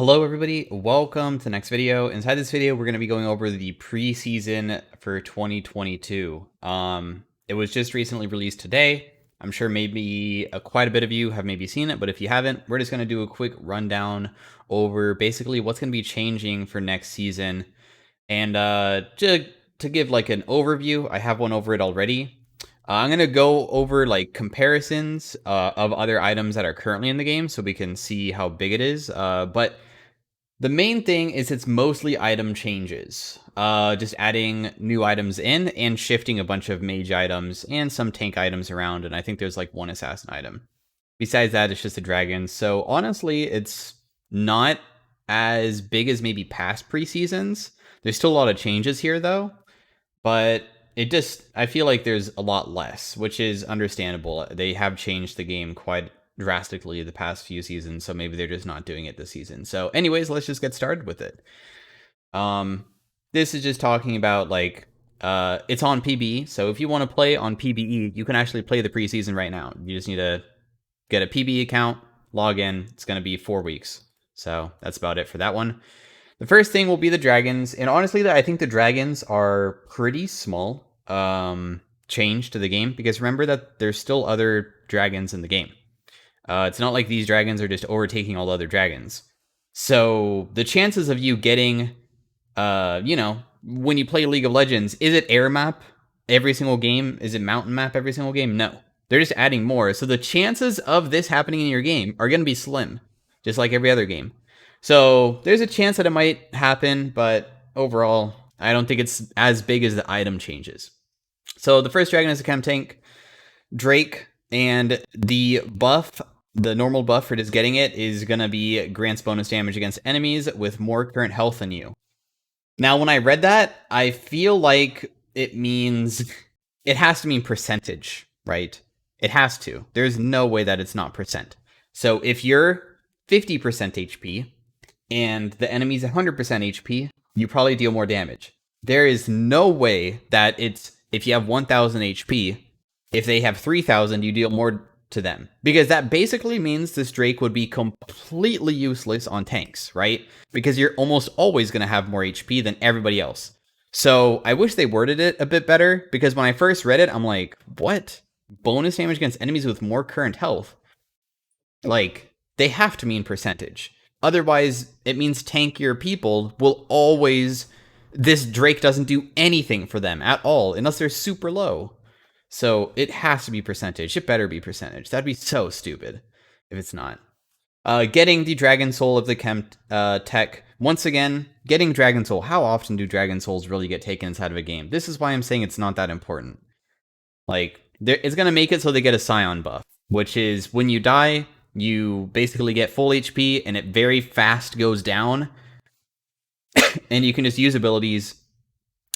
Hello everybody, welcome to the next video. Inside this video, we're going to be going over the preseason for 2022. It was just recently released today. I'm sure maybe quite a bit of you have maybe seen it, but if you haven't, we're just going to do a quick rundown over basically what's going to be changing for next season. And to give like an overview, I have one over it already. I'm going to go over like comparisons of other items that are currently in the game so we can see how big it is. But the main thing is it's mostly item changes. Just adding new items in and shifting a bunch of mage items and some tank items around. And I think there's like one assassin item. Besides that, it's just a dragon. So honestly, it's not as big as maybe past preseasons. There's still a lot of changes here though. But I feel like there's a lot less, which is understandable. They have changed the game quite drastically the past few seasons, so maybe they're just not doing it this season. So anyways, let's just get started with it. This is just talking about like it's on PBE, so if you want to play on PBE, you can actually play the preseason right now. You just need to get a PBE account, log in. It's going to be 4 weeks. So that's about it for that one. The first thing will be the dragons, and honestly, I think the dragons are pretty small change to the game, because remember that there's still other dragons in the game. It's not like these dragons are just overtaking all other dragons. So the chances of you getting, when you play League of Legends, is it air map every single game? Is it mountain map every single game? No. They're just adding more. So the chances of this happening in your game are going to be slim, just like every other game. So there's a chance that it might happen, but overall, I don't think it's as big as the item changes. So the first dragon is a chem tank, Drake, and the buff, the normal buff for just getting it, is going to be grants bonus damage against enemies with more current health than you. Now, when I read that, I feel like it means it has to mean percentage, right? It has to. There's no way that it's not percent. So if you're 50% HP and the enemy's 100% HP, you probably deal more damage. There is no way that it's, if you have 1000 HP, if they have 3000, you deal more to them. Because that basically means this Drake would be completely useless on tanks, right? Because you're almost always going to have more HP than everybody else. So I wish they worded it a bit better, because when I first read it, I'm like, what? Bonus damage against enemies with more current health? Like, they have to mean percentage. Otherwise, it means tankier people will always... This Drake doesn't do anything for them at all, unless they're super low. So it has to be percentage. It better be percentage. That'd be so stupid if it's not. Getting the Dragon Soul of the Chem Tech. Once again, getting Dragon Soul. How often do Dragon Souls really get taken inside of a game? This is why I'm saying it's not that important. Like, it's going to make it so they get a Scion buff, which is when you die, you basically get full HP and it very fast goes down. And you can just use abilities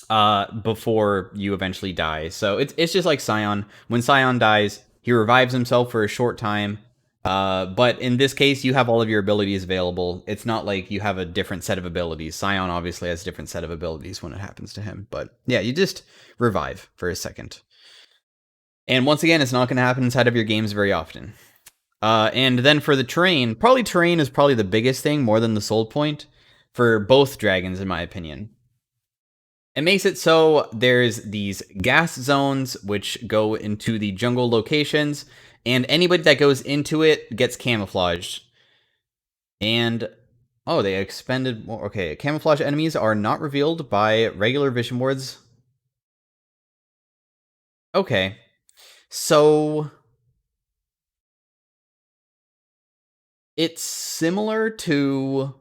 before you eventually die. So it's just like Scion. When Scion dies, he revives himself for a short time. But in this case, you have all of your abilities available. It's not like you have a different set of abilities. Scion obviously has a different set of abilities when it happens to him. But yeah, you just revive for a second. And once again, it's not going to happen inside of your games very often. And then for the terrain is probably the biggest thing, more than the soul point, for both dragons, in my opinion. It makes it so there's these gas zones which go into the jungle locations, and anybody that goes into it gets camouflaged. And, oh, they expended more. Okay, camouflage enemies are not revealed by regular vision boards. Okay, so it's similar to...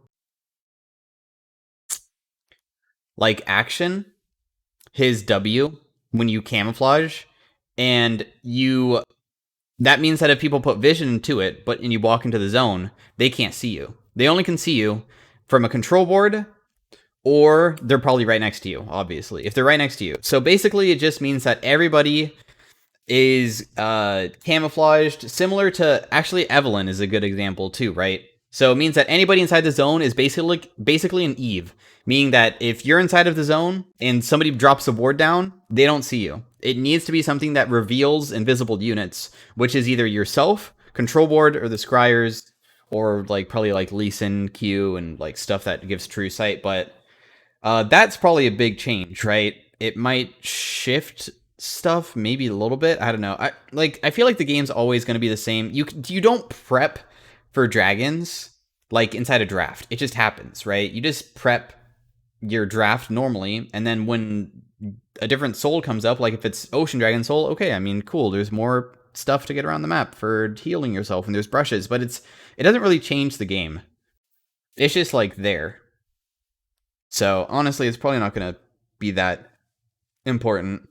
like action, his W, when you camouflage, and that means that if people put vision into it, and you walk into the zone, they can't see you. They only can see you from a control board, or they're probably right next to you, obviously, if they're right next to you. So basically, it just means that everybody is camouflaged, similar to, actually, Evelyn is a good example too, right? So it means that anybody inside the zone is basically an Eve, meaning that if you're inside of the zone and somebody drops a ward down, they don't see you. It needs to be something that reveals invisible units, which is either yourself, control board, or the scryers, or like probably like Lee Sin Q and like stuff that gives true sight, but that's probably a big change, right? It might shift stuff maybe a little bit. I don't know. I feel like the game's always going to be the same. You don't prep for dragons like inside a draft. It just happens, right? You just prep your draft normally, and then when a different soul comes up, like if it's Ocean Dragon Soul, okay, I mean, cool. There's more stuff to get around the map for healing yourself, and there's brushes, but it doesn't really change the game. It's just like there. So honestly, it's probably not going to be that important.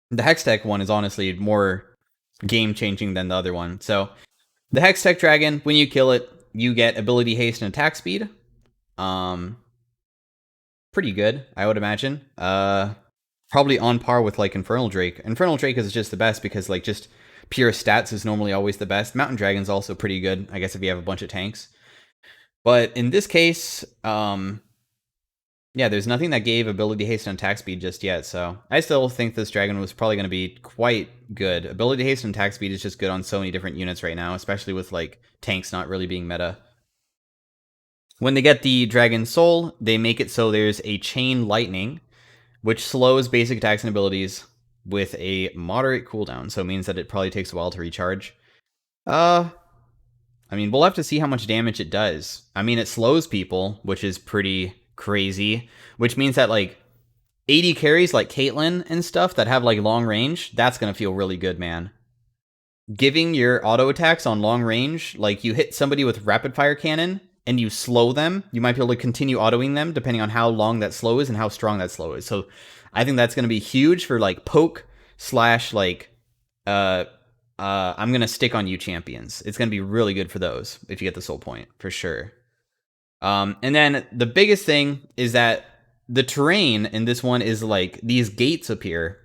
The Hextech one is honestly more game changing than the other one. So the Hextech Dragon, when you kill it, you get ability haste and attack speed. Pretty good, I would imagine. Probably on par with like Infernal Drake. Infernal Drake is just the best because like just pure stats is normally always the best. Mountain Dragon's also pretty good, I guess, if you have a bunch of tanks. But in this case, yeah, there's nothing that gave ability haste and attack speed just yet, so I still think this dragon was probably going to be quite good. Ability haste and attack speed is just good on so many different units right now, especially with like tanks not really being meta. When they get the Dragon Soul, they make it so there's a Chain Lightning, which slows basic attacks and abilities with a moderate cooldown, so it means that it probably takes a while to recharge. I mean, we'll have to see how much damage it does. I mean, it slows people, which is pretty crazy, which means that like 80 carries like Caitlyn and stuff that have like long range, that's gonna feel really good, man. Giving your auto attacks on long range, like you hit somebody with rapid fire cannon and you slow them, you might be able to continue autoing them depending on how long that slow is and how strong that slow is. So I think that's gonna be huge for like poke slash like I'm gonna stick on you champions. It's gonna be really good for those if you get the soul point for sure. And then the biggest thing is that the terrain in this one is like these gates appear,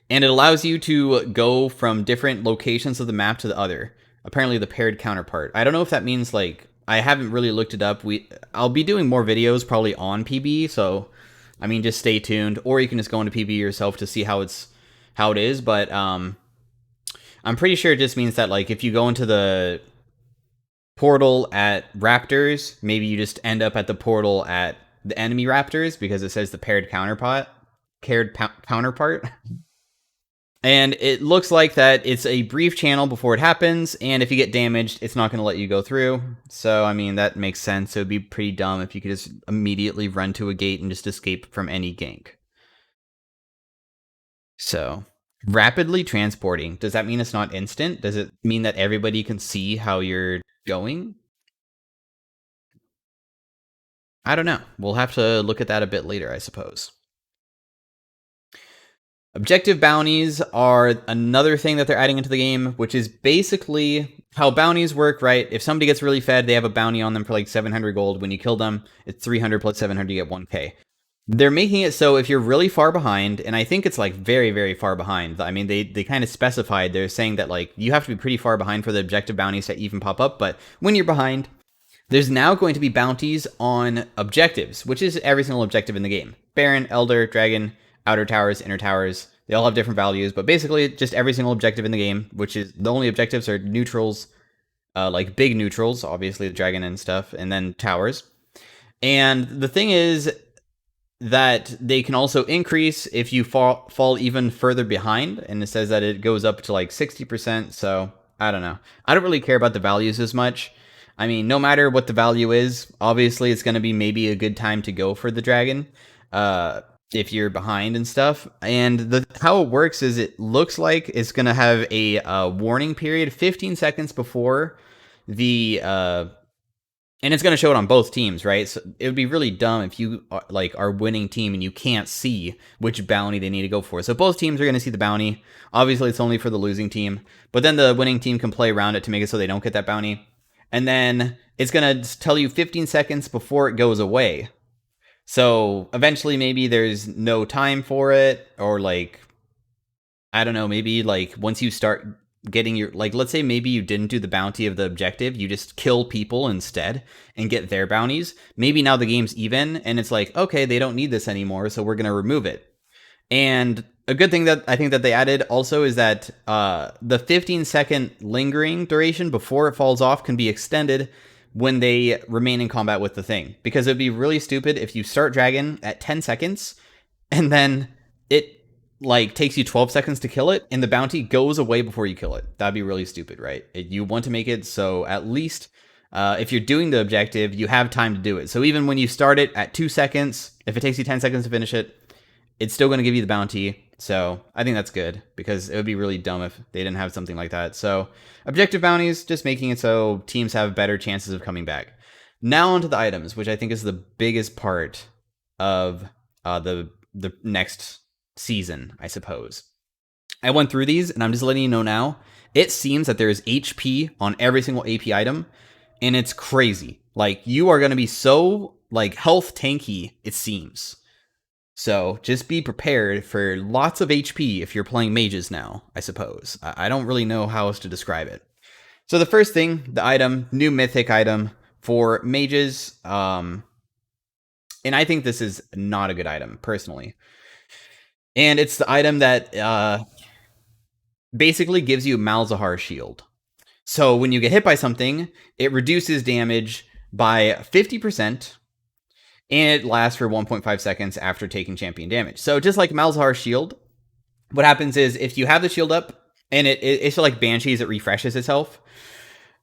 and it allows you to go from different locations of the map to the other. Apparently, the paired counterpart. I don't know if that means like I haven't really looked it up. I'll be doing more videos probably on PB, so I mean just stay tuned, or you can just go into PB yourself to see how it is. But I'm pretty sure it just means that like if you go into the portal at Raptors, maybe you just end up at the portal at the enemy Raptors because it says the paired counterpart. And it looks like that it's a brief channel before it happens, and if you get damaged, it's not going to let you go through. So, I mean, that makes sense. It would be pretty dumb if you could just immediately run to a gate and just escape from any gank. So, rapidly transporting. Does that mean it's not instant? Does it mean that everybody can see how you're going? I don't know. We'll have to look at that a bit later, I suppose. Objective bounties are another thing that they're adding into the game, which is basically how bounties work, right? If somebody gets really fed, they have a bounty on them for like 700 gold. When you kill them, it's 300 plus 700, you get 1k. They're making it so if you're really far behind, and I think it's like very, very far behind. I mean, they kind of specified, they're saying that like you have to be pretty far behind for the objective bounties to even pop up, but when you're behind, there's now going to be bounties on objectives, which is every single objective in the game. Baron, Elder, Dragon, Outer Towers, Inner Towers. They all have different values, but basically just every single objective in the game, which is the only objectives are neutrals, like big neutrals, obviously the Dragon and stuff, and then towers. And the thing is that they can also increase if you fall even further behind, and it says that it goes up to like 60%, so I don't know. I don't really care about the values as much. I mean, no matter what the value is, obviously it's going to be maybe a good time to go for the Dragon if you're behind and stuff. And how it works is it looks like it's going to have a warning period 15 seconds before the... and it's going to show it on both teams, right? So it would be really dumb if you are winning team and you can't see which bounty they need to go for. So both teams are going to see the bounty. Obviously, it's only for the losing team. But then the winning team can play around it to make it so they don't get that bounty. And then it's going to tell you 15 seconds before it goes away. So eventually maybe there's no time for it, or like, I don't know, maybe like once you start getting your, like, let's say maybe you didn't do the bounty of the objective, you just kill people instead and get their bounties. Maybe now the game's even and it's like, okay, they don't need this anymore, so we're going to remove it. And A good thing that I think that they added also is that the 15-second lingering duration before it falls off can be extended when they remain in combat with the thing. Because it'd be really stupid if you start Dragon at 10 seconds and then it like takes you 12 seconds to kill it and the bounty goes away before you kill it. That'd be really stupid, right? You want to make it so at least if you're doing the objective, you have time to do it. So even when you start it at 2 seconds, if it takes you 10 seconds to finish it, it's still going to give you the bounty. So I think that's good because it would be really dumb if they didn't have something like that. So objective bounties, just making it so teams have better chances of coming back. Now onto the items, which I think is the biggest part of the next season, I suppose. I went through these and I'm just letting you know now. It seems that there is HP on every single AP item, and it's crazy. Like you are going to be so like health tanky, it seems. So just be prepared for lots of HP if you're playing mages now, I suppose. I don't really know how else to describe it. So the first thing, the item, new mythic item for mages. And I think this is not a good item, personally. And it's the item that basically gives you Malzahar shield. So when you get hit by something, it reduces damage by 50%. And it lasts for 1.5 seconds after taking champion damage. So just like Malzahar shield, what happens is if you have the shield up, and it's like Banshees, it refreshes itself.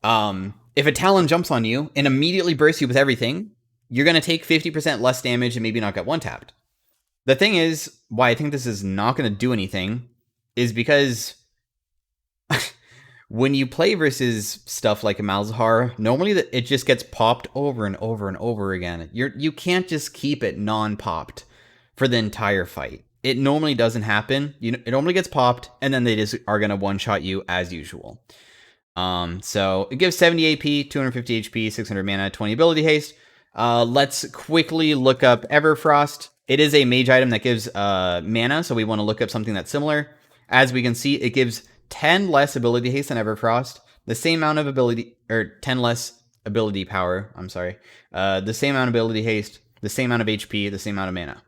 If a Talon jumps on you and immediately bursts you with everything, you're going to take 50% less damage and maybe not get one-tapped. The thing is, why I think this is not going to do anything is because when you play versus stuff like a Malzahar, normally it just gets popped over and over and over again. You can't just keep it non-popped for the entire fight. It normally doesn't happen. It normally gets popped, and then they just are going to one-shot you as usual. So it gives 70 AP, 250 HP, 600 mana, 20 ability haste. Let's quickly look up Everfrost. It is a mage item that gives mana, so we want to look up something that's similar. As we can see, it gives 10 less ability haste than Everfrost, the same amount of ability, or 10 less ability power, I'm sorry, the same amount of ability haste, the same amount of HP, the same amount of mana.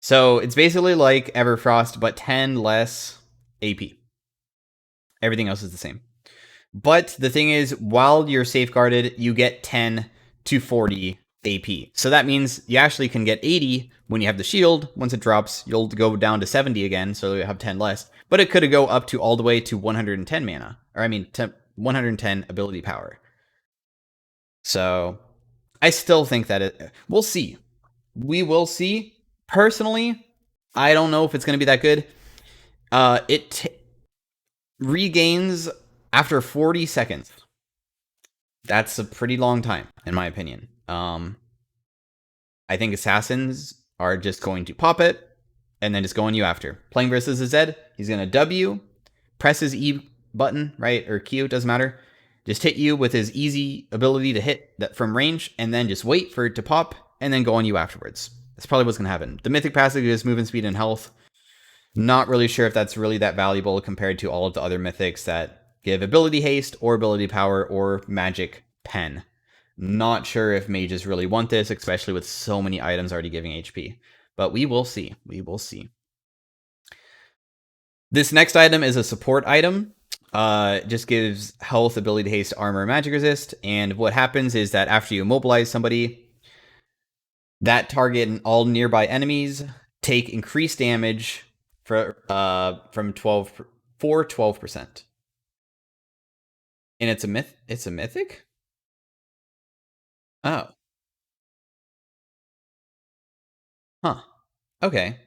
So it's basically like Everfrost, but 10 less AP. Everything else is the same. But the thing is, while you're safeguarded, you get 10 to 40 AP. So that means you actually can get 80 when you have the shield. Once it drops, you'll go down to 70 again, so you have 10 less. But it could go up to all the way to 110 mana. Or 110 ability power. So I still think that we'll see. We will see. Personally, I don't know if it's going to be that good. It regains after 40 seconds. That's a pretty long time, in my opinion. I think assassins are just going to pop it and then just go on you after. Playing versus a Zed, he's going to W, press his E button, right, or Q, doesn't matter. Just hit you with his easy ability to hit that from range, and then just wait for it to pop, and then go on you afterwards. That's probably what's going to happen. The mythic passive is movement speed and health. Not really sure if that's really that valuable compared to all of the other mythics that give ability haste, or ability power, or magic pen. Not sure if mages really want this, especially with so many items already giving HP. But we will see. We will see. This next item is a support item. Just gives health, ability haste, armor, magic resist. And what happens is that after you immobilize somebody, that target and all nearby enemies take increased damage from 12%. And it's a mythic? Oh. Huh. Okay.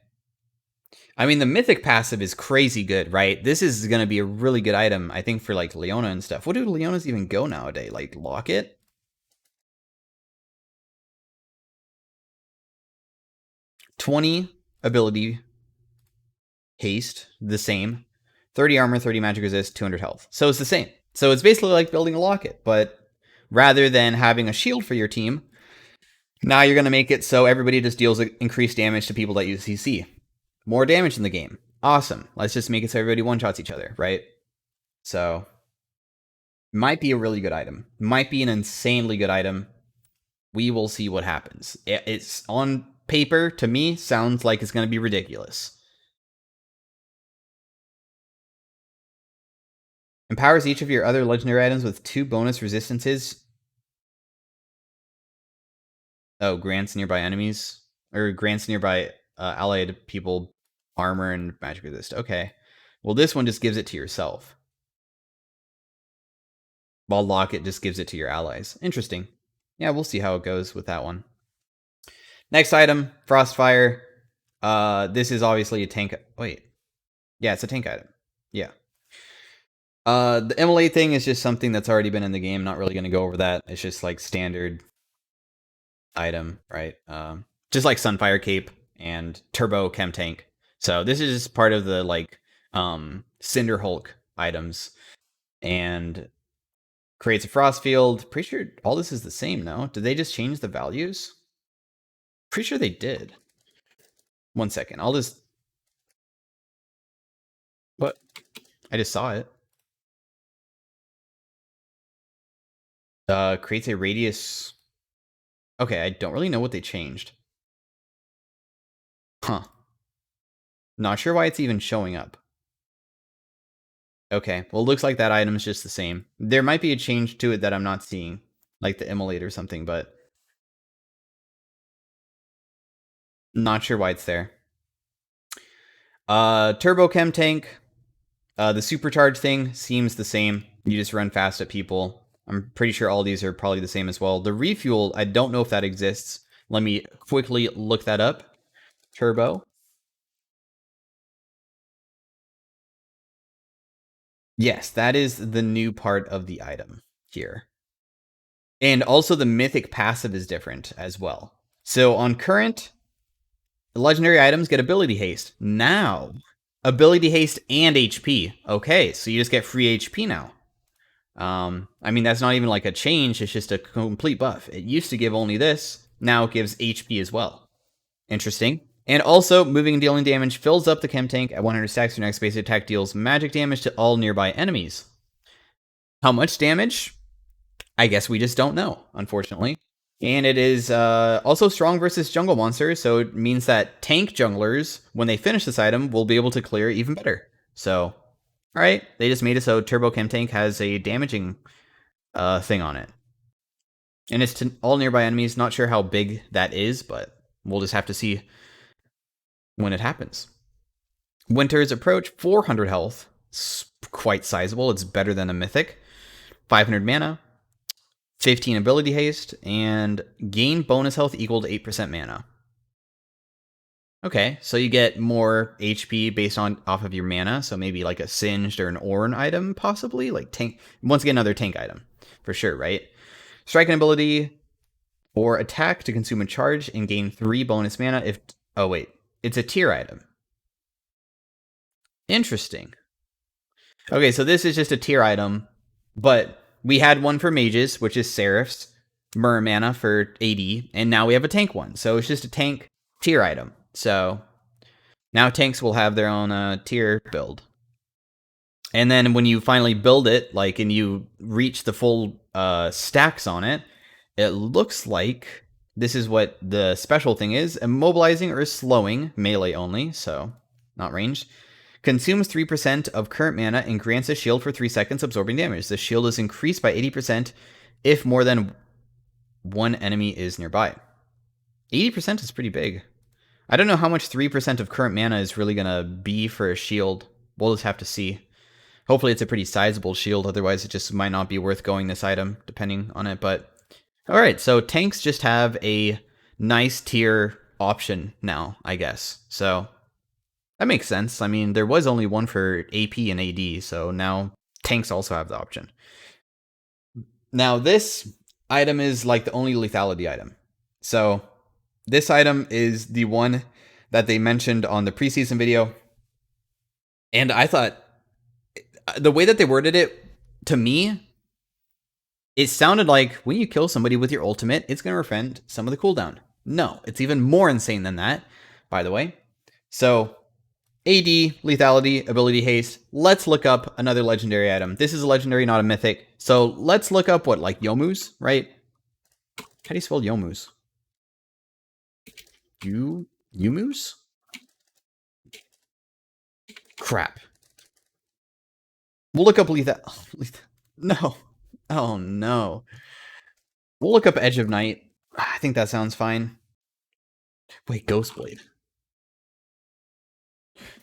I mean, the mythic passive is crazy good, right? This is going to be a really good item, I think, for like Leona and stuff. What do Leonas even go nowadays? Like Locket? $20 ability haste, the same. 30 armor, 30 magic resist, 200 health. So it's the same. So it's basically like building a Locket, but rather than having a shield for your team, now you're going to make it so everybody just deals increased damage to people that use CC. More damage in the game. Awesome. Let's just make it so everybody one-shots each other, right? So, might be a really good item. Might be an insanely good item. We will see what happens. It's on paper, to me, sounds like it's going to be ridiculous. Empowers each of your other legendary items with 2 bonus resistances. Oh, grants nearby enemies. Or grants nearby allied people armor and magic resist. Okay. Well, this one just gives it to yourself. While Locket just gives it to your allies. Interesting. Yeah, we'll see how it goes with that one. Next item, Frostfire. This is obviously a tank. Wait. Yeah, it's a tank item. Yeah. The immolate thing is just something that's already been in the game. Not really going to go over that. It's just like standard item, right? Just like Sunfire Cape and Turbo Chem Tank. So this is just part of the like Cinder Hulk items, and creates a frost field. Pretty sure all this is the same, no? Did they just change the values? Pretty sure they did. 1 second. I'll just... What? I just saw it. Creates a radius... Okay, I don't really know what they changed. Huh. Not sure why it's even showing up. Okay, well, it looks like that item is just the same. There might be a change to it that I'm not seeing, like the immolate or something, but not sure why it's there. Turbo Chem Tank. The supercharge thing seems the same. You just run fast at people. I'm pretty sure all these are probably the same as well. The refuel, I don't know if that exists. Let me quickly look that up. Turbo. Yes, that is the new part of the item here. And also the mythic passive is different as well. So on current, legendary items get ability haste. Now, ability haste and HP. Okay, so you just get free HP now. I mean, that's not even like a change, it's just a complete buff. It used to give only this, now it gives HP as well. Interesting. And also, moving and dealing damage fills up the chem tank at 100 stacks. Your next base attack deals magic damage to all nearby enemies. How much damage? I guess we just don't know, unfortunately. And it is also strong versus jungle monsters, so it means that tank junglers, when they finish this item, will be able to clear even better. So, alright, they just made it so Turbo Chem Tank has a damaging thing on it. And it's to all nearby enemies. Not sure how big that is, but we'll just have to see when it happens. Winter's Approach, 400 health. It's quite sizable. It's better than a Mythic. 500 mana. 15 ability haste, and gain bonus health equal to 8% mana. Okay, so you get more HP based on off of your mana, so maybe like a Singed or an Ornn item, possibly? Like tank. Once again, another tank item, for sure, right? Strike an ability or attack to consume a charge and gain 3 bonus mana if... Oh, wait. It's a tier item. Interesting. Okay, so this is just a tier item, but we had one for mages, which is serifs, Myrrh mana for AD, and now we have a tank one. So it's just a tank tier item. So now tanks will have their own tier build. And then when you finally build it, like, and you reach the full stacks on it, it looks like this is what the special thing is: immobilizing or slowing, melee only, so not ranged. Consumes 3% of current mana and grants a shield for 3 seconds, absorbing damage. The shield is increased by 80% if more than one enemy is nearby. 80% is pretty big. I don't know how much 3% of current mana is really going to be for a shield. We'll just have to see. Hopefully it's a pretty sizable shield, otherwise it just might not be worth going this item, depending on it. But alright, so tanks just have a nice tier option now, I guess. So that makes sense. I mean, there was only one for AP and AD, so now tanks also have the option. Now, this item is like the only lethality item. So this item is the one that they mentioned on the preseason video. And I thought, the way that they worded it, to me, it sounded like when you kill somebody with your ultimate, it's going to refund some of the cooldown. No, it's even more insane than that, by the way. So AD, lethality, ability haste. Let's look up another legendary item. This is a legendary, not a mythic. So let's look up what, like Yomu's, right? How do you spell Yomu's? Yomu's? Crap. We'll look up lethal. No. Oh, no. We'll look up Edge of Night. I think that sounds fine. Wait, Ghostblade.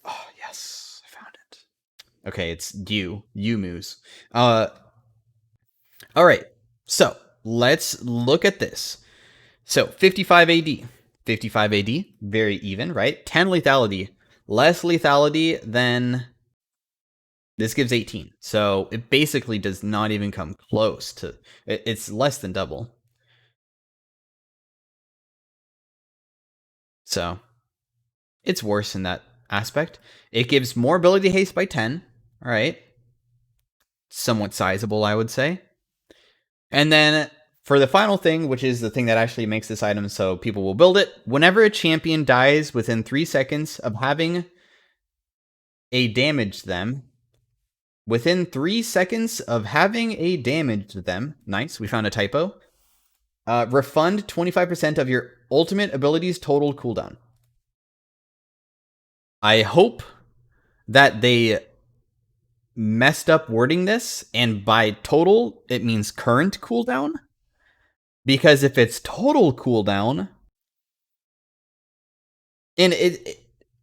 Oh, yes. I found it. Okay, it's you Moose. All right. So let's look at this. So 55 AD. 55 AD, very even, right? 10 lethality. Less lethality than this gives 18. So it basically does not even come close to it's less than double. So it's worse in that aspect. It gives more ability haste by 10. All right. Somewhat sizable, I would say. And then for the final thing, which is the thing that actually makes this item so people will build it, whenever a champion dies within 3 seconds of having a damaged them, within 3 seconds of having a damaged them, nice, we found a typo, refund 25% of your ultimate ability's total cooldown. I hope that they messed up wording this, and by total, it means current cooldown. Because if it's total cooldown, and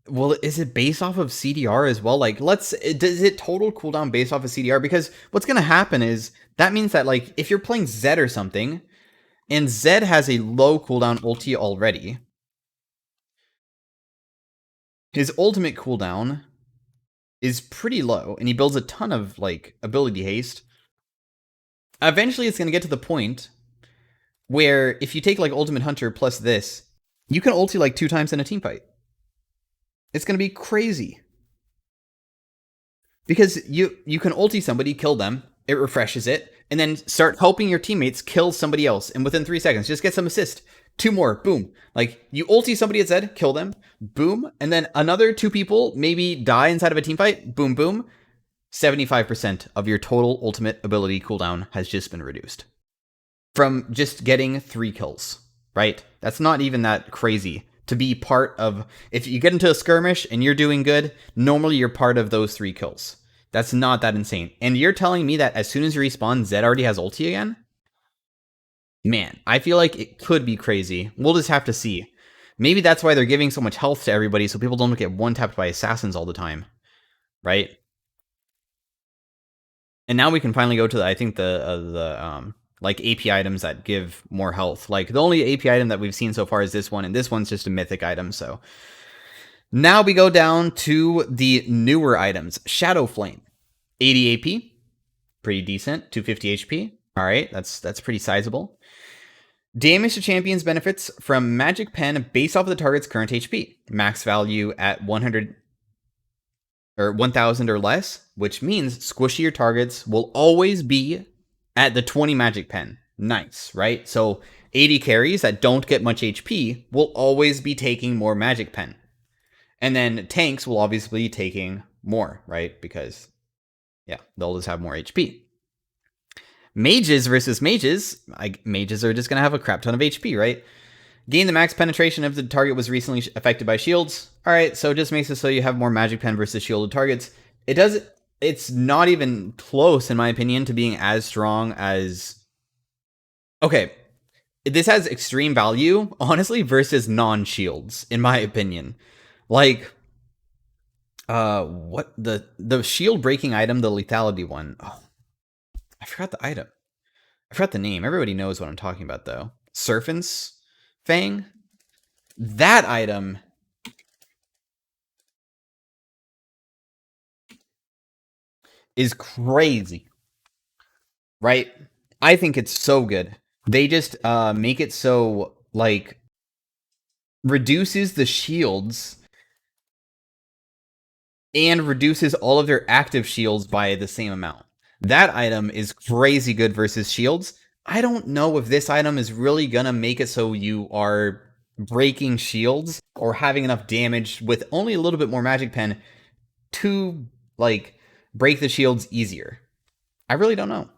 well, is it based off of CDR as well? Like, does it total cooldown based off of CDR? Because what's going to happen is that means that, like, if you're playing Zed or something, and Zed has a low cooldown ulti already, his ultimate cooldown is pretty low, and he builds a ton of, like, ability haste. Eventually, it's going to get to the point where if you take, like, Ultimate Hunter plus this, you can ulti, like, 2 times in a team fight. It's going to be crazy. Because you can ulti somebody, kill them, it refreshes it, and then start helping your teammates kill somebody else. And within 3 seconds, just get some assist. 2 more, boom. Like, you ulti somebody at Zed, kill them, boom. And then another 2 people maybe die inside of a team fight, boom, boom. 75% of your total ultimate ability cooldown has just been reduced. From just getting 3 kills, right? That's not even that crazy. To be part of, if you get into a skirmish and you're doing good, normally you're part of those 3 kills. That's not that insane. And you're telling me that as soon as you respawn, Zed already has ulti again? Man, I feel like it could be crazy. We'll just have to see. Maybe that's why they're giving so much health to everybody, so people don't get one-tapped by assassins all the time. Right? And now we can finally go to, I think, the like AP items that give more health. Like, the only AP item that we've seen so far is this one, and this one's just a mythic item, so. Now we go down to the newer items. Shadow Flame. 80 AP. Pretty decent. 250 HP. Alright, that's pretty sizable. Damage to champions benefits from Magic Pen based off of the target's current HP. Max value at 100 or 1000 or less, which means squishier targets will always be at the 20 Magic Pen. Nice, right? So 80 carries that don't get much HP will always be taking more Magic Pen. And then tanks will obviously be taking more, right? Because, yeah, they'll just have more HP. Mages versus mages, mages are just going to have a crap ton of HP, right? Gain the max penetration if the target was recently affected by shields. All right, so it just makes it so you have more Magic Pen versus shielded targets. It's not even close, in my opinion, to being as strong as... Okay, this has extreme value, honestly, versus non-shields, in my opinion. Like, what the shield breaking item, the lethality one. Oh, I forgot the item. I forgot the name. Everybody knows what I'm talking about, though. Serifs Fang. That item is crazy, right? I think it's so good. They just make it so, like, reduces the shields and reduces all of their active shields by the same amount. That item is crazy good versus shields. I don't know if this item is really gonna make it so you are breaking shields or having enough damage with only a little bit more Magic Pen to, like, break the shields easier. I really don't know.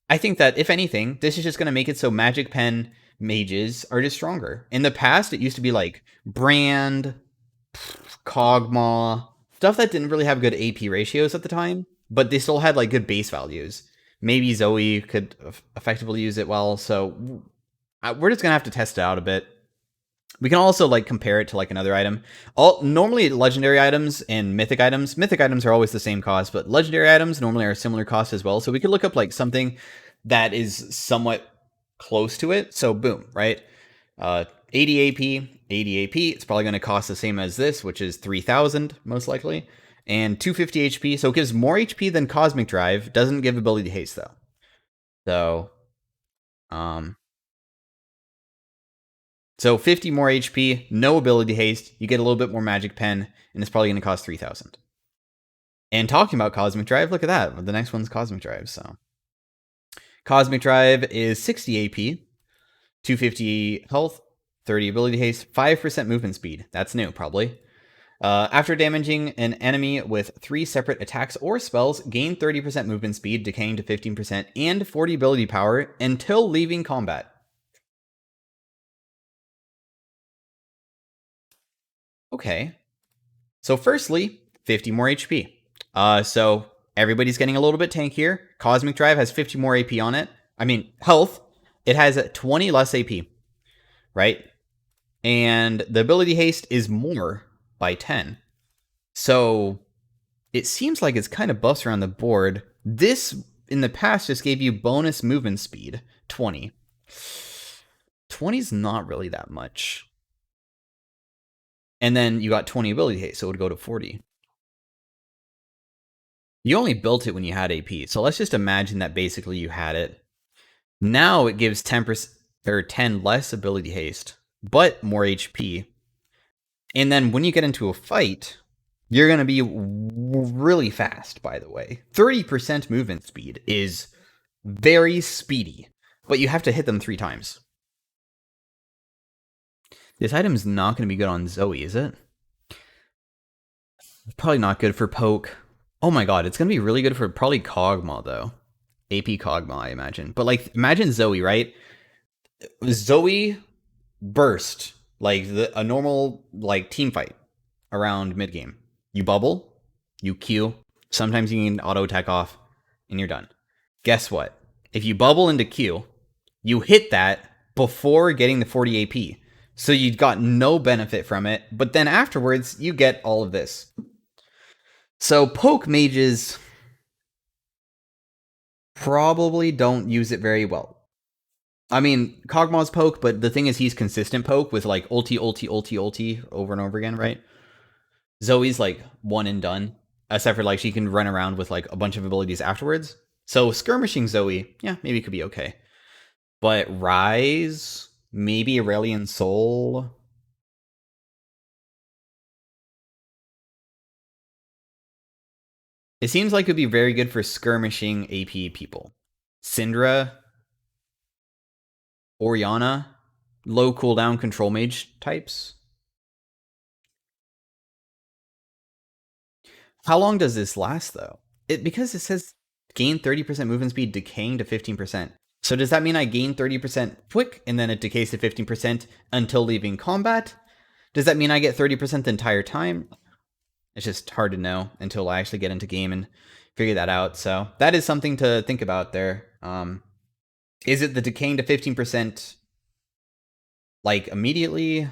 I think that, if anything, this is just going to make it so Magic Pen mages are just stronger. In the past, it used to be like Brand, Kog'Maw, stuff that didn't really have good AP ratios at the time. but they still had like good base values. Maybe Zoe could effectively use it well, so we're just gonna have to test it out a bit. We can also like compare it to like another item. Normally legendary items and mythic items are always the same cost, but legendary items normally are similar cost as well. So we could look up like something that is somewhat close to it. So boom, right? 80 AP, 80 AP. It's probably going to cost the same as this, which is 3,000 most likely, and 250 HP. So it gives more HP than Cosmic Drive. Doesn't give ability haste though. So, so 50 more HP, no ability haste, you get a little bit more magic pen, and it's probably going to cost 3,000. And talking about Cosmic Drive, look at that. The next one's Cosmic Drive, so. Cosmic Drive is 60 AP, 250 health, 30 ability haste, 5% movement speed. That's new, probably. After damaging an enemy with 3 separate attacks or spells, gain 30% movement speed, decaying to 15%, and 40 ability power until leaving combat. Okay. So firstly, 50 more HP. So everybody's getting a little bit tankier. Cosmic Drive has 50 more AP on it. I mean, health. It has 20 less AP, right? And the ability haste is more by 10. So it seems like it's kind of buffs around the board. This, in the past, just gave you bonus movement speed, 20. 20 is not really that much. And then you got 20 ability haste, so it would go to 40. You only built it when you had AP, so let's just imagine that basically you had it. Now it gives 10% or 10 less ability haste, but more HP. And then when you get into a fight, you're going to be really fast, by the way. 30% movement speed is very speedy, but you have to hit them 3 times. This item's not going to be good on Zoe, is it? Probably not good for Poke. Oh my god, it's going to be really good for probably Kog'Maw, though. AP Kog'Maw, I imagine. But, like, imagine Zoe, right? Zoe burst, like, a normal, like, team fight around mid-game. You bubble, you Q, sometimes you can auto-attack off, and you're done. Guess what? If you bubble into Q, you hit that before getting the 40 AP. So you got no benefit from it, but then afterwards, you get all of this. So Poke mages probably don't use it very well. I mean, Kog'Maw's Poke, but the thing is he's consistent Poke with like ulti over and over again, right? Zoe's like one and done, except for like she can run around with like a bunch of abilities afterwards. So skirmishing Zoe, yeah, maybe it could be okay. But Rise, maybe Aurelion Soul. It seems like it would be very good for skirmishing AP people. Syndra, Orianna, low cooldown control mage types. How long does this last though? Because it says gain 30% movement speed, decaying to 15%. So does that mean I gain 30% quick and then it decays to 15% until leaving combat? Does that mean I get 30% the entire time? It's just hard to know until I actually get into game and figure that out. So that is something to think about there. Is it the decaying to 15% like immediately?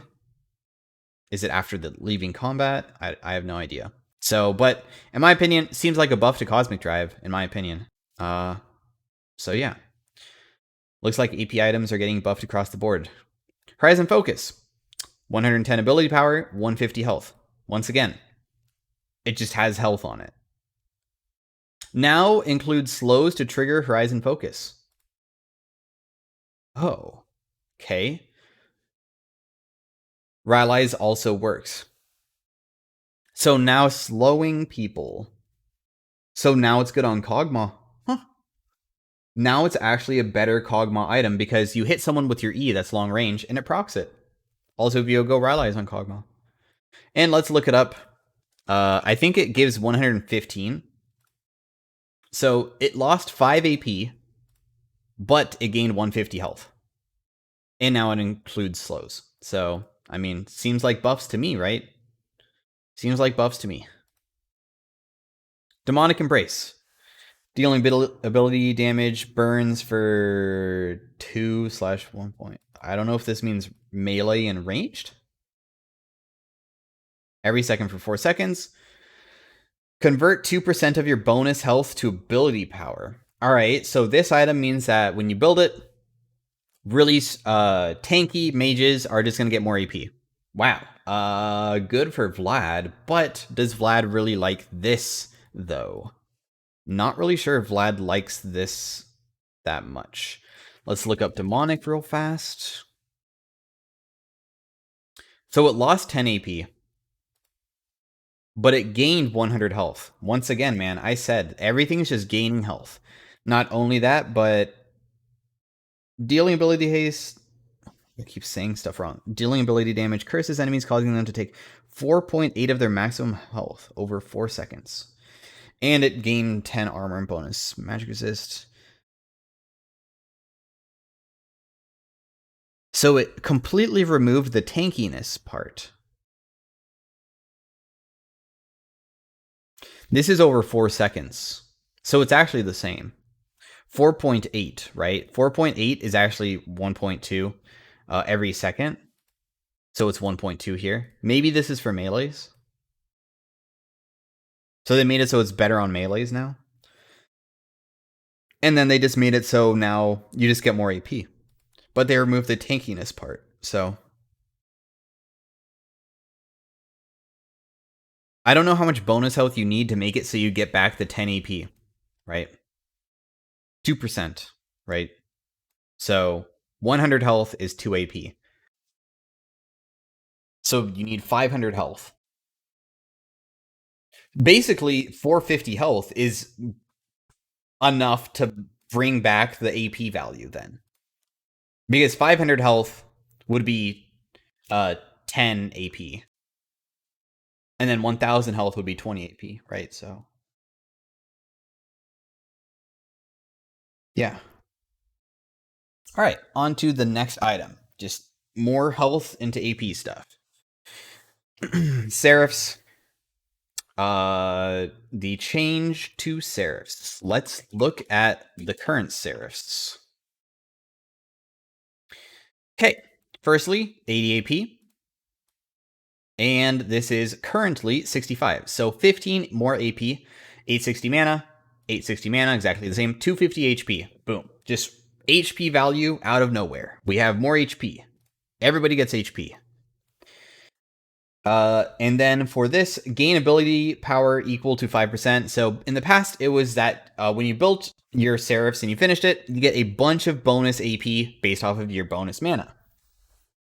Is it after the leaving combat? I have no idea. So, but in my opinion, seems like a buff to Cosmic Drive, in my opinion. So yeah. Looks like AP items are getting buffed across the board. Horizon Focus. 110 ability power, 150 health. Once again, it just has health on it. Now includes slows to trigger Horizon Focus. Oh, okay. Rallies also works. So now slowing people. So now it's good on Kog'Maw. Huh. Now it's actually a better Kog'Maw item because you hit someone with your E that's long range and it procs it. Also, if you go Rallies on Kog'Maw. And let's look it up. I think it gives 115. So it lost 5 AP, but it gained 150 health. And now it includes slows. So, I mean, seems like buffs to me, right? Seems like buffs to me. Demonic Embrace. Dealing ability damage burns for 2/1 point. I don't know if this means melee and ranged. Every second for 4 seconds. Convert 2% of your bonus health to ability power. All right, so this item means that when you build it, really tanky mages are just going to get more AP. Wow. Good for Vlad, but does Vlad really like this, though? Not really sure if Vlad likes this that much. Let's look up Demonic real fast. So it lost 10 AP, but it gained 100 health. Once again, man, I said everything is just gaining health. Not only that, but dealing ability haste. I keep saying stuff wrong. Dealing ability damage curses enemies, causing them to take 4.8 of their maximum health over 4 seconds. And it gained 10 armor and bonus. Magic resist. So it completely removed the tankiness part. This is over 4 seconds. So it's actually the same. 4.8, right? 4.8 is actually 1.2 every second. So it's 1.2 here. Maybe this is for melees. So they made it so it's better on melees now. And then they just made it so now you just get more AP. But they removed the tankiness part. So I don't know how much bonus health you need to make it so you get back the 10 AP, right? 2%, right? So 100 health is 2 AP. So you need 500 health. Basically, 450 health is enough to bring back the AP value then. Because 500 health would be 10 AP. And then 1000 health would be 20 AP, right? So yeah. All right, on to the next item. Just more health into AP stuff. Serifs. The change to serifs. Let's look at the current serifs. Okay, firstly, 80 AP. And this is currently 65. So 15 more AP, 860 mana, 860 mana, exactly the same, 250 HP. Boom. Just HP value out of nowhere. We have more HP. Everybody gets HP. And then for this, gain ability power equal to 5%. So in the past, it was that when you built your serifs and you finished it, you get a bunch of bonus AP based off of your bonus mana.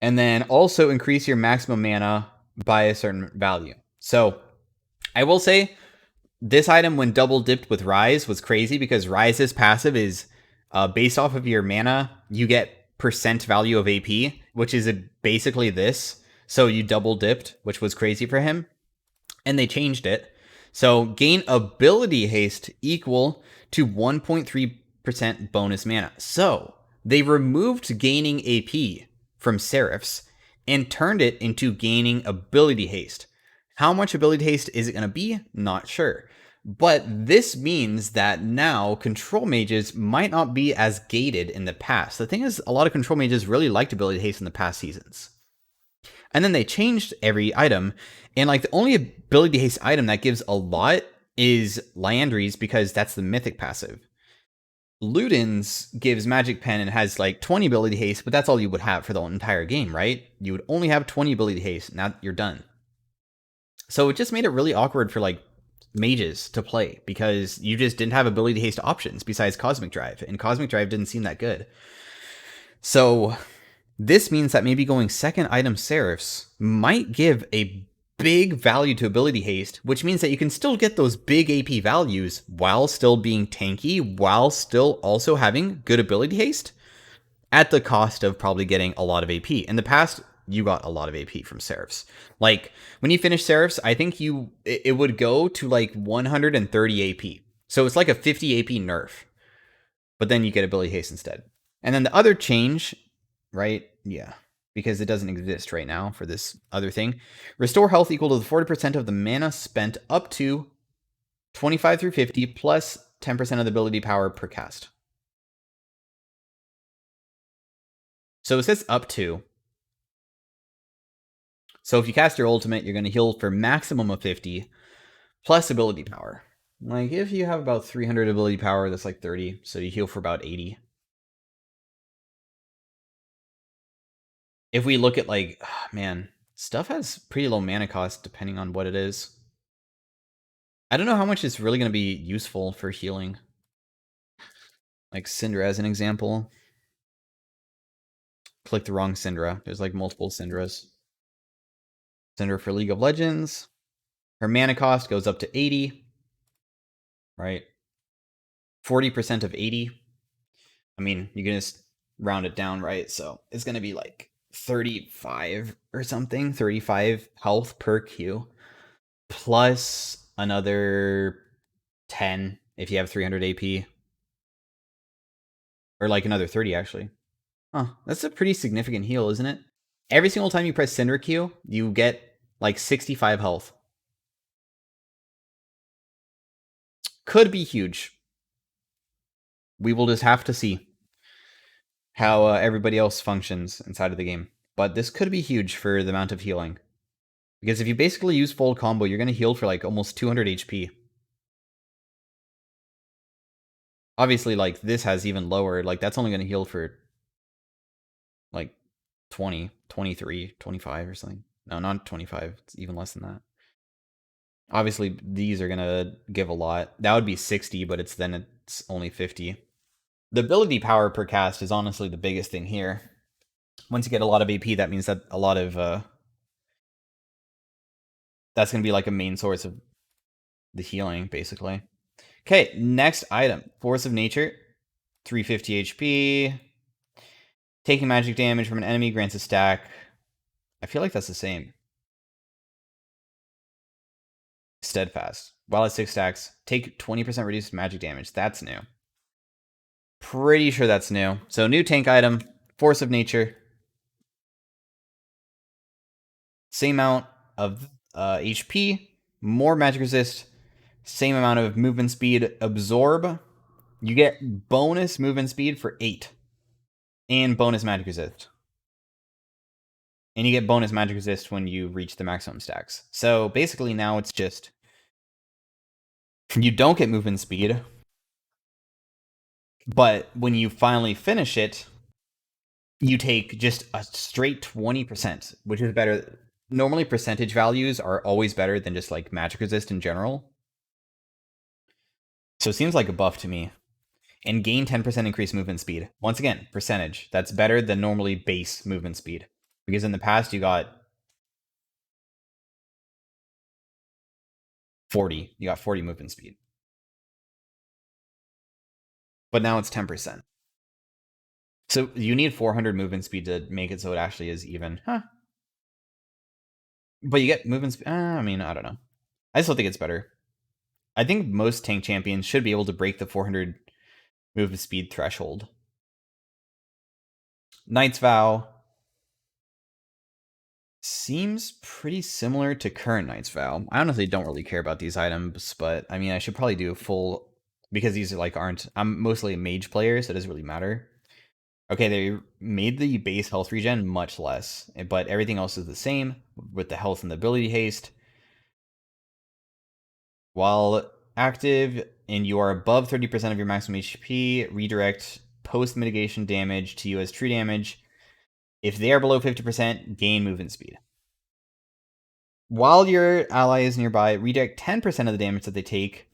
And then also increase your maximum mana by a certain value. So I will say this item, when double dipped with Rise, was crazy because Rise's passive is based off of your mana, you get percent value of AP, which is basically this. So you double dipped, which was crazy for him. And they changed it. So gain ability haste equal to 1.3% bonus mana. So they removed gaining AP from serifs and turned it into gaining ability haste. How much ability haste is it going to be? Not sure. But this means that now control mages might not be as gated in the past. The thing is, a lot of control mages really liked ability haste in the past seasons. And then they changed every item. And like the only ability haste item that gives a lot is Liandry's, because that's the mythic passive. Luden's gives Magic Pen and has like 20 ability haste, but that's all you would have for the entire game, right? You would only have 20 ability haste. Now you're done. So it just made it really awkward for like mages to play because you just didn't have ability haste options besides Cosmic Drive, and Cosmic Drive didn't seem that good. So this means that maybe going second item serifs might give a big value to ability haste, which means that you can still get those big AP values while still being tanky, while still also having good ability haste at the cost of probably getting a lot of AP. In the past, you got a lot of AP from serifs. Like when you finish serifs, I think it would go to like 130 AP. So it's like a 50 AP nerf, but then you get ability haste instead. And then the other change, right? Yeah, because it doesn't exist right now for this other thing. Restore health equal to the 40% of the mana spent up to 25 through 50 plus 10% of the ability power per cast. So it says up to. So if you cast your ultimate, you're going to heal for maximum of 50 plus ability power. Like if you have about 300 ability power, that's like 30. So you heal for about 80. If we look at like, man, stuff has pretty low mana cost depending on what it is. I don't know how much it's really going to be useful for healing. Like Syndra as an example. Click the wrong Syndra. There's like multiple Syndras. Syndra for League of Legends. Her mana cost goes up to 80. Right? 40% of 80. I mean, you can just round it down, right? So it's going to be like 35 or something. 35 health per Q. Plus another 10 if you have 300 AP. Or like another 30, actually. Huh, that's a pretty significant heal, isn't it? Every single time you press Cinder Q, you get like 65 health. Could be huge. We will just have to see how everybody else functions inside of the game. But this could be huge for the amount of healing. Because if you basically use full combo, you're going to heal for like almost 200 HP. Obviously, like, this has even lower. Like, that's only going to heal for like 20, 23, 25 or something. No, not 25. It's even less than that. Obviously, these are going to give a lot. That would be 60, but it's only 50. The ability power per cast is honestly the biggest thing here. Once you get a lot of AP, that means that a lot of... that's going to be like a main source of the healing, basically. Okay, next item. Force of Nature. 350 HP. Taking magic damage from an enemy grants a stack. I feel like that's the same. Steadfast. While at 6 stacks, take 20% reduced magic damage. That's new. Pretty sure that's new. So new tank item, Force of Nature. Same amount of HP, more magic resist, same amount of movement speed. Absorb. You get bonus movement speed for 8. And bonus magic resist. And you get bonus magic resist when you reach the maximum stacks. So basically now it's just... you don't get movement speed. But when you finally finish it, you take just a straight 20%, which is better. Normally percentage values are always better than just like magic resist in general. So it seems like a buff to me. And gain 10% increased movement speed. Once again, percentage. That's better than normally base movement speed. Because in the past you got 40. You got 40 movement speed. But now it's 10%. So you need 400 movement speed to make it so it actually is even. Huh. But you get movement speed. I mean, I don't know. I still think it's better. I think most tank champions should be able to break the 400 movement speed threshold. Knight's Vow seems pretty similar to current Knight's Vow. I honestly don't really care about these items, but I mean, I should probably do a full, because these are like aren't. I'm mostly a mage player, so it doesn't really matter. Okay, they made the base health regen much less, but everything else is the same with the health and the ability haste. While active and you are above 30% of your maximum HP, redirect post mitigation damage to you as true damage. If they are below 50%, gain movement speed. While your ally is nearby, redirect 10% of the damage that they take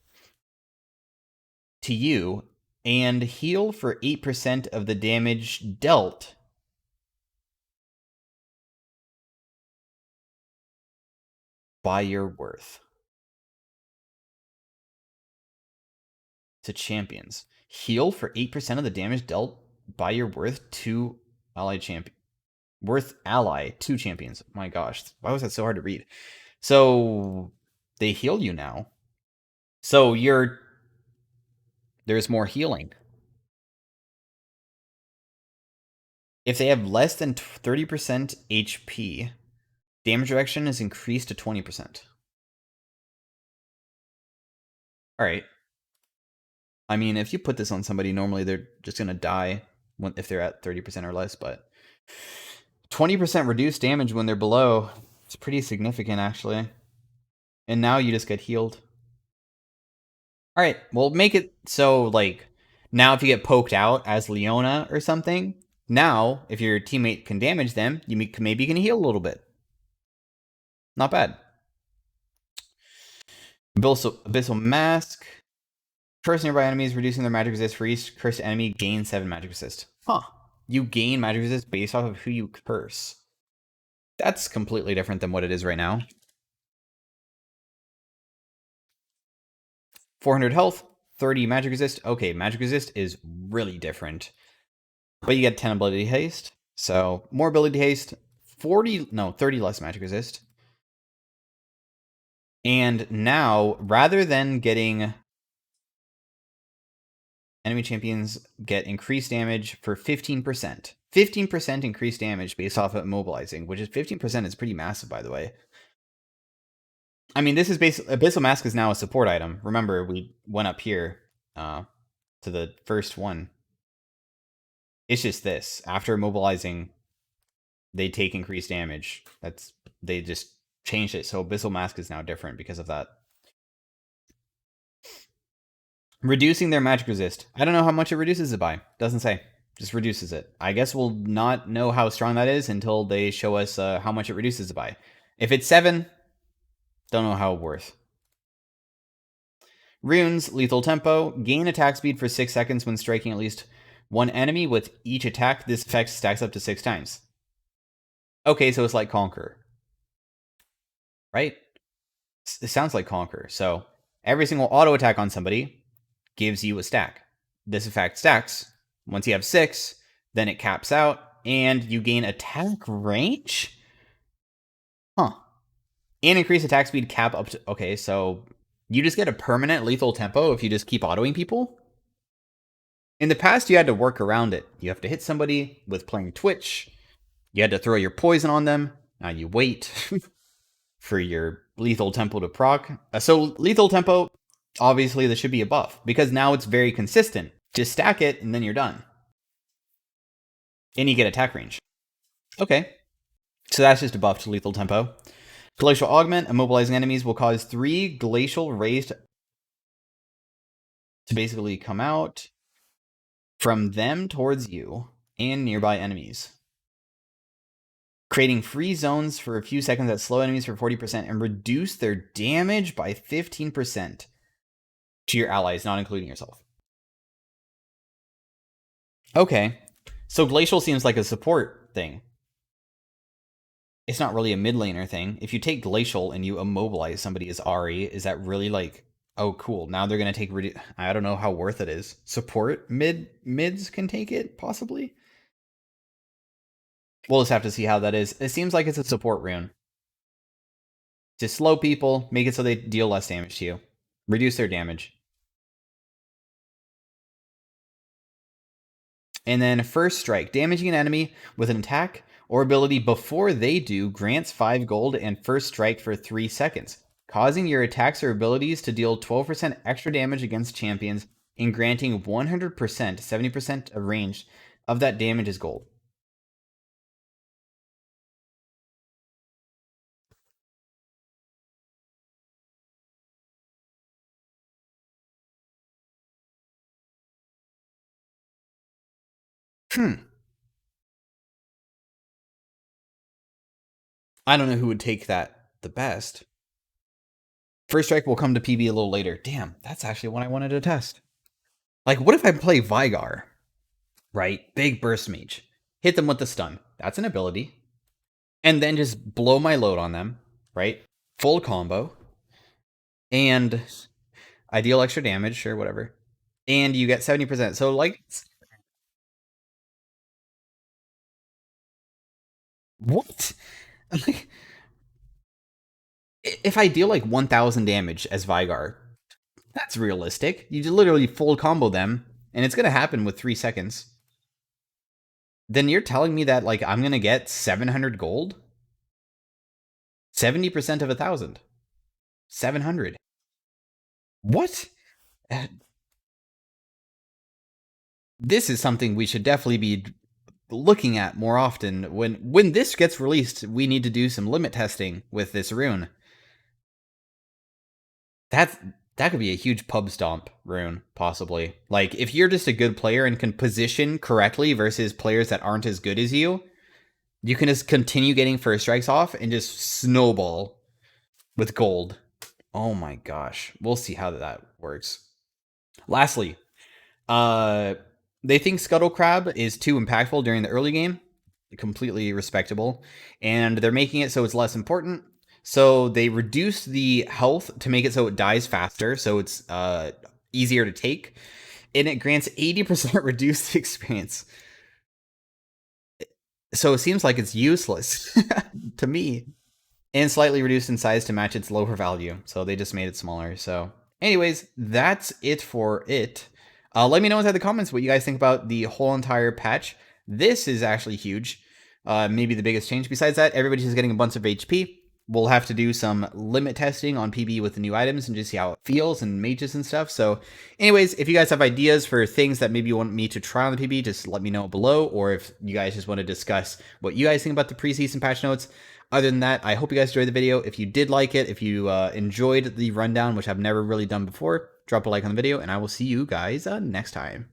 to you and heal for 8% of the damage dealt. By your worth. To champions. Heal for 8% of the damage dealt by your worth to allied champion. Worth ally to champions. My gosh, why was that so hard to read? So they heal you now. So there's more healing. If they have less than 30% HP, damage reduction is increased to 20%. Alright. I mean, if you put this on somebody, normally they're just going to die if they're at 30% or less, but 20% reduced damage when they're below. It's pretty significant, actually. And now you just get healed. All right, well, make it so, like, now if you get poked out as Leona or something, now if your teammate can damage them, you maybe can heal a little bit. Not bad. Abyssal Mask. Curse nearby enemies, reducing their magic resist for each cursed enemy, gain 7 magic resist. Huh. You gain magic resist based off of who you curse. That's completely different than what it is right now. 400 health, 30 magic resist. Okay, magic resist is really different. But you get 10 ability haste. So, more ability haste, 30 less magic resist. And now, rather than getting enemy champions get increased damage for 15%. 15% increased damage based off of immobilizing, which is 15% is pretty massive, by the way. I mean, this is basically Abyssal Mask is now a support item. Remember, we went up here to the first one. It's just this. After immobilizing, they take increased damage. They just changed it, so Abyssal Mask is now different because of that. Reducing their magic resist. I don't know how much it reduces it by. Doesn't say. Just reduces it. I guess we'll not know how strong that is until they show us how much it reduces it by. If it's 7, don't know how worth. Runes, lethal tempo. Gain attack speed for 6 seconds when striking at least one enemy with each attack. This effect stacks up to 6 times. Okay, so it's like Conquer. Right? It sounds like Conquer. So every single auto attack on somebody gives you a stack. This effect stacks. Once you have 6, then it caps out, and you gain attack range? Huh. And increase attack speed cap up to... Okay, so you just get a permanent lethal tempo if you just keep autoing people? In the past, you had to work around it. You have to hit somebody with playing Twitch. You had to throw your poison on them. Now you wait for your lethal tempo to proc. So lethal tempo, obviously, this should be a buff, because now it's very consistent. Just stack it, and then you're done. And you get attack range. Okay. So that's just a buff to lethal tempo. Glacial Augment. Immobilizing enemies will cause 3 glacial rays to basically come out from them towards you and nearby enemies. Creating free zones for a few seconds that slow enemies for 40% and reduce their damage by 15% to your allies, not including yourself. Okay. So Glacial seems like a support thing. It's not really a mid laner thing. If you take Glacial and you immobilize somebody as Ahri, is that really like, oh cool, now they're going to take... I don't know how worth it is. Support? Mids can take it, possibly? We'll just have to see how that is. It seems like it's a support rune. Just slow people, make it so they deal less damage to you. Reduce their damage. And then First Strike. Damaging an enemy with an attack or ability before they do grants 5 gold and First Strike for 3 seconds, causing your attacks or abilities to deal 12% extra damage against champions and granting 100%, 70% of range of that damage is gold. I don't know who would take that the best. First Strike will come to PB a little later. Damn, that's actually what I wanted to test. Like, what if I play Vygar? Right? Big Burst Mage. Hit them with the stun. That's an ability. And then just blow my load on them. Right? Full combo. And I deal extra damage, sure, whatever. And you get 70%. So, like... What? If I deal like 1,000 damage as Vygar, that's realistic. You literally full combo them, and it's going to happen with 3 seconds. Then you're telling me that like I'm going to get 700 gold? 70% of 1,000. 700. What? this is something we should definitely be looking at more often. When this gets released, we need to do some limit testing with this rune. That could be a huge pub stomp rune, possibly. Like, if you're just a good player and can position correctly versus players that aren't as good as you, you can just continue getting first strikes off and just snowball with gold. Oh my gosh. We'll see how that works. Lastly, they think Scuttle Crab is too impactful during the early game. Completely respectable. And they're making it so it's less important. So they reduced the health to make it so it dies faster, so it's easier to take. And it grants 80% reduced experience. So it seems like it's useless to me. And slightly reduced in size to match its lower value. So they just made it smaller. So anyways, that's it for it. Let me know inside the comments what you guys think about the whole entire patch. This is actually huge. Maybe the biggest change. Besides that, everybody's just getting a bunch of HP. We'll have to do some limit testing on PB with the new items and just see how it feels and mages and stuff. So anyways, if you guys have ideas for things that maybe you want me to try on the PB, just let me know below. Or if you guys just want to discuss what you guys think about the preseason patch notes. Other than that, I hope you guys enjoyed the video. If you did like it, if you enjoyed the rundown, which I've never really done before, drop a like on the video, and I will see you guys next time.